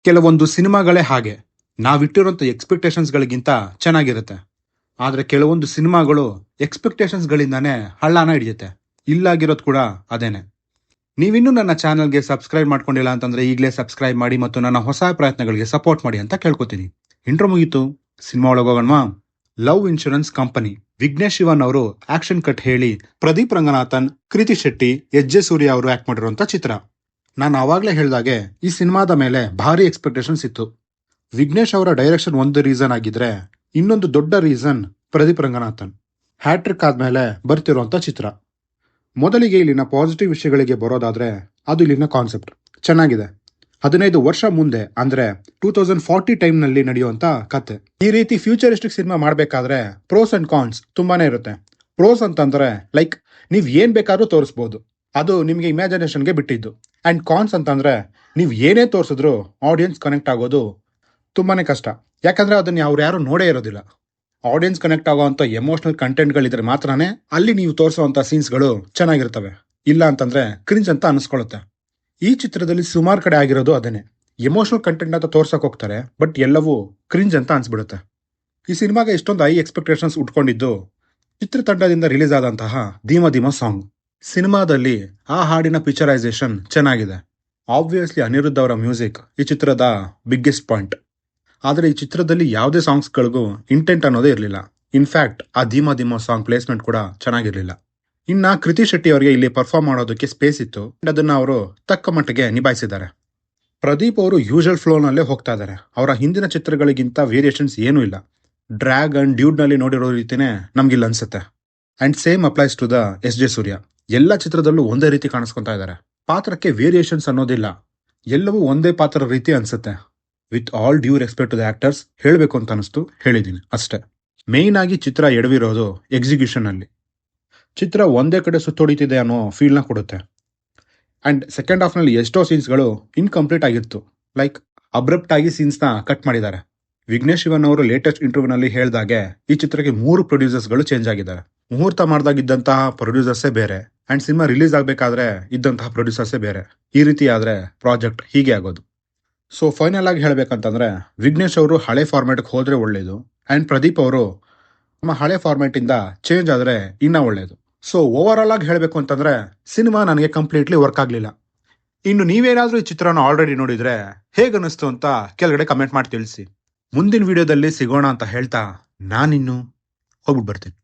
ಕೆಲವೊಂದು ಸಿನಿಮಾಗಳೇ ಹಾಗೆ. ನಾವಿಟ್ಟಿರೋಂಥ ಎಕ್ಸ್ಪೆಕ್ಟೇಷನ್ಸ್ಗಳಿಗಿಂತ ಚೆನ್ನಾಗಿರುತ್ತೆ. ಆದರೆ ಕೆಲವೊಂದು ಸಿನಿಮಾಗಳು ಎಕ್ಸ್ಪೆಕ್ಟೇಷನ್ಸ್ಗಳಿಂದಾನೇ ಹಳ್ಳಾನ ಹಿಡಿಯುತ್ತೆ. ಇಲ್ಲಾಗಿರೋದು ಕೂಡ ಅದೇನೆ. ನೀವಿನ್ನೂ ನನ್ನ ಚಾನಲ್ಗೆ ಸಬ್ಸ್ಕ್ರೈಬ್ ಮಾಡ್ಕೊಂಡಿಲ್ಲ ಅಂತಂದ್ರೆ ಈಗಲೇ ಸಬ್ಸ್ಕ್ರೈಬ್ ಮಾಡಿ ಮತ್ತು ನನ್ನ ಹೊಸ ಪ್ರಯತ್ನಗಳಿಗೆ ಸಪೋರ್ಟ್ ಮಾಡಿ ಅಂತ ಕೇಳ್ಕೊತೀನಿ. ಇಂಟ್ರೋ ಮುಗೀತು, ಸಿನಿಮಾ ಒಳಗೋಗೋಣವಾ? Love insurance company. Vignesh Shivan ಅವರು ಆಕ್ಷನ್ ಕಟ್ ಹೇಳಿ ಪ್ರದೀಪ್ ರಂಗನಾಥನ್, ಕೃತಿ ಶೆಟ್ಟಿ, ಎಸ್.ಜೆ. ಸೂರ್ಯ ಅವರು ಆಕ್ಟ್ ಮಾಡಿರುವಂತ ಚಿತ್ರ. ನಾನು ಆವಾಗಲೇ ಹೇಳ್ದಾಗೆ ಈ ಸಿನಿಮಾದ ಮೇಲೆ ಭಾರಿ ಎಕ್ಸ್ಪೆಕ್ಟೇಷನ್ಸ್ ಇತ್ತು. ವಿಘ್ನೇಶ್ ಅವರ ಡೈರೆಕ್ಷನ್ ಒಂದು ರೀಸನ್ ಆಗಿದ್ರೆ, ಇನ್ನೊಂದು ದೊಡ್ಡ ರೀಸನ್ ಪ್ರದೀಪ್ ರಂಗನಾಥನ್. ಹ್ಯಾಟ್ರಿಕ್ ಆದ್ಮೇಲೆ ಬರ್ತಿರುವಂತ ಚಿತ್ರ. ಮೊದಲಿಗೆ ಇಲ್ಲಿನ ಪಾಸಿಟಿವ್ ವಿಷಯಗಳಿಗೆ ಬರೋದಾದ್ರೆ ಅದು ಇಲ್ಲಿನ ಕಾನ್ಸೆಪ್ಟ್ ಚೆನ್ನಾಗಿದೆ. 15 ವರ್ಷ ಮುಂದೆ ಅಂದ್ರೆ 2040 ಟೈಮ್ನಲ್ಲಿ ನಡೆಯುವಂತ ಕತೆ. ಈ ರೀತಿ ಫ್ಯೂಚರಿಸ್ಟಿಕ್ ಸಿನಿಮಾ ಮಾಡಬೇಕಾದ್ರೆ ಪ್ರೋಸ್ ಅಂಡ್ ಕಾನ್ಸ್ ತುಂಬಾನೇ ಇರುತ್ತೆ. ಪ್ರೋಸ್ ಅಂತಂದ್ರೆ ಲೈಕ್ ನೀವ್ ಏನ್ ಬೇಕಾದ್ರೂ ತೋರಿಸ್ಬೋದು, ಅದು ನಿಮ್ಗೆ ಇಮ್ಯಾಜಿನೇಷನ್ಗೆ ಬಿಟ್ಟಿದ್ದು. ಅಂಡ್ ಕಾನ್ಸ್ ಅಂತಂದ್ರೆ ನೀವ್ ಏನೇ ತೋರಿಸಿದ್ರು ಆಡಿಯನ್ಸ್ ಕನೆಕ್ಟ್ ಆಗೋದು ತುಂಬಾನೇ ಕಷ್ಟ. ಯಾಕಂದ್ರೆ ಅದನ್ನ ಅವ್ರು ಯಾರು ನೋಡೇ ಇರೋದಿಲ್ಲ. ಆಡಿಯನ್ಸ್ ಕನೆಕ್ಟ್ ಆಗೋವಂಥ ಎಮೋಷನಲ್ ಕಂಟೆಂಟ್ಗಳಿದ್ರೆ ಮಾತ್ರನೇ ಅಲ್ಲಿ ನೀವು ತೋರಿಸುವಂಥ ಸೀನ್ಸ್ಗಳು ಚೆನ್ನಾಗಿರ್ತವೆ. ಇಲ್ಲ ಅಂತಂದ್ರೆ ಕ್ರಿಂಜ್ ಅಂತ ಅನಿಸ್ಕೊಳ್ಳುತ್ತೆ. ಈ ಚಿತ್ರದಲ್ಲಿ ಸುಮಾರು ಕಡೆ ಆಗಿರೋದು ಅದೇನೆ. ಎಮೋಷನಲ್ ಕಂಟೆಂಟ್ ಅಂತ ತೋರ್ಸಕ್ ಹೋಗ್ತಾರೆ, ಬಟ್ ಎಲ್ಲವೂ ಕ್ರಿಂಜ್ ಅಂತ ಅನ್ಸ್ಬಿಡುತ್ತೆ. ಈ ಸಿನಿಮಾಗೆ ಇಷ್ಟೊಂದು ಹೈ ಎಕ್ಸ್ಪೆಕ್ಟೇಷನ್ಸ್ ಉಟ್ಕೊಂಡಿದ್ದು ಚಿತ್ರತಂಡದಿಂದ ರಿಲೀಸ್ ಆದಂತಹ ಧೀಮ ಧೀಮ ಸಾಂಗ್. ಸಿನಿಮಾದಲ್ಲಿ ಆ ಹಾಡಿನ ಪಿಕ್ಚರೈಸೇಷನ್ ಚೆನ್ನಾಗಿದೆ. ಆಬ್ವಿಯಸ್ಲಿ ಅನಿರುದ್ಧ್ ಅವರ ಮ್ಯೂಸಿಕ್ ಈ ಚಿತ್ರದ ಬಿಗ್ಗೆಸ್ಟ್ ಪಾಯಿಂಟ್. ಆದರೆ ಈ ಚಿತ್ರದಲ್ಲಿ ಯಾವುದೇ ಸಾಂಗ್ಸ್ಗಳಿಗೂ ಇಂಟೆಂಟ್ ಅನ್ನೋದೇ ಇರಲಿಲ್ಲ. ಇನ್ಫ್ಯಾಕ್ಟ್ ಆ ಧೀಮ ಧೀಮ ಸಾಂಗ್ ಪ್ಲೇಸ್ಮೆಂಟ್ ಕೂಡ ಚೆನ್ನಾಗಿರಲಿಲ್ಲ. ಇನ್ನ ಕೃತಿ ಶೆಟ್ಟಿ ಅವರಿಗೆ ಇಲ್ಲಿ ಪರ್ಫಾರ್ಮ್ ಮಾಡೋದಕ್ಕೆ ಸ್ಪೇಸ್ ಇತ್ತು, ಅದನ್ನ ಅವರು ತಕ್ಕ ಮಟ್ಟಿಗೆ ನಿಭಾಯಿಸಿದ್ದಾರೆ. ಪ್ರದೀಪ್ ಅವರು ಯೂಶಲ್ ಫ್ಲೋನಲ್ಲೇ ಹೋಗ್ತಾ ಇದ್ದಾರೆ. ಅವರ ಹಿಂದಿನ ಚಿತ್ರಗಳಿಗಿಂತ ವೇರಿಯೇಷನ್ಸ್ ಏನೂ ಇಲ್ಲ. ಡ್ರ್ಯಾಗ್ ಅಂಡ್ ಡ್ಯೂಡ್ ನಲ್ಲಿ ನೋಡಿರೋ ರೀತಿನೇ ನಮ್ಗಿಲ್ಲ ಅನ್ಸುತ್ತೆ. And same applies to the SJ. Surya. ಎಲ್ಲ ಚಿತ್ರದಲ್ಲೂ ಒಂದೇ ರೀತಿ ಕಾಣಿಸ್ಕೊತಾ ಇದ್ದಾರೆ. ಪಾತ್ರಕ್ಕೆ ವೇರಿಯೇಷನ್ಸ್ ಅನ್ನೋದಿಲ್ಲ, ಎಲ್ಲವೂ ಒಂದೇ ಪಾತ್ರ ರೀತಿ ಅನ್ಸುತ್ತೆ. With all due respect to the actors ಹೇಳಬೇಕು ಅಂತ ಅನಿಸ್ತು, ಹೇಳಿದ್ದೀನಿ ಅಷ್ಟೇ. ಮೇಯ್ನ್ ಆಗಿ ಚಿತ್ರ ಎಡವಿರೋದು ಎಕ್ಸಿಕ್ಯೂಷನ್ ಅಲ್ಲಿ. ಚಿತ್ರ ಒಂದೇ ಕಡೆ ಸುತ್ತೊಡಿತಿದೆ ಅನ್ನೋ ಫೀಲ್ನ ಕೊಡುತ್ತೆ. ಅಂಡ್ ಸೆಕೆಂಡ್ ಹಾಫ್ ನಲ್ಲಿ ಎಷ್ಟೋ ಸೀನ್ಸ್ಗಳು ಇನ್ಕಂಪ್ಲೀಟ್ ಆಗಿತ್ತು. ಲೈಕ್ ಅಬ್ರಪ್ಟ್ ಆಗಿ ಸೀನ್ಸ್ನ ಕಟ್ ಮಾಡಿದ್ದಾರೆ. ವಿಘ್ನೇಶ್ ಶಿವನ್ ಅವರು ಲೇಟೆಸ್ಟ್ ಇಂಟರ್ವ್ಯೂನಲ್ಲಿ ಹೇಳ್ದಾಗೆ ಈ ಚಿತ್ರಕ್ಕೆ 3 ಪ್ರೊಡ್ಯೂಸರ್ಸ್ಗಳು ಚೇಂಜ್ ಆಗಿದ್ದಾರೆ. ಮುಹೂರ್ತ ಮಾಡಿದಾಗಿದ್ದಂತಹ ಪ್ರೊಡ್ಯೂಸರ್ಸೇ ಬೇರೆ, ಅಂಡ್ ಸಿನಿಮಾ ರಿಲೀಸ್ ಆಗಬೇಕಾದ್ರೆ ಇದ್ದಂತಹ ಪ್ರೊಡ್ಯೂಸರ್ಸೇ ಬೇರೆ. ಈ ರೀತಿ ಆದ್ರೆ ಪ್ರಾಜೆಕ್ಟ್ ಹೀಗೆ ಆಗೋದು. ಸೊ ಫೈನಲ್ ಆಗಿ ಹೇಳ್ಬೇಕಂತಂದ್ರೆ ವಿಘ್ನೇಶ್ ಅವರು ಹಳೆ ಫಾರ್ಮ್ಯಾಟ್ಗೆ ಹೋದ್ರೆ ಒಳ್ಳೇದು, ಅಂಡ್ ಪ್ರದೀಪ್ ಅವರು ನಮ್ಮ ಹಳೆ ಫಾರ್ಮ್ಯಾಟ್ ಇಂದ ಚೇಂಜ್ ಆದ್ರೆ ಇನ್ನ ಒಳ್ಳೇದು. ಸೊ ಓವರ್ ಆಲ್ ಆಗಿ ಹೇಳ್ಬೇಕು ಅಂತಂದ್ರೆ ಸಿನಿಮಾ ನನಗೆ ಕಂಪ್ಲೀಟ್ಲಿ ವರ್ಕ್ ಆಗ್ಲಿಲ್ಲ. ಇನ್ನು ನೀವೇನಾದ್ರೂ ಈ ಚಿತ್ರನ ಆಲ್ರೆಡಿ ನೋಡಿದ್ರೆ ಹೇಗನ್ನಿಸ್ತು ಅಂತ ಕೆಳಗಡೆ ಕಮೆಂಟ್ ಮಾಡಿ ತಿಳಿಸಿ. ಮುಂದಿನ ವಿಡಿಯೋದಲ್ಲಿ ಸಿಗೋಣ ಅಂತ ಹೇಳ್ತಾ ನಾನಿನ್ನು ಹೋಗ್ಬಿಟ್ಟು ಬರ್ತೀನಿ.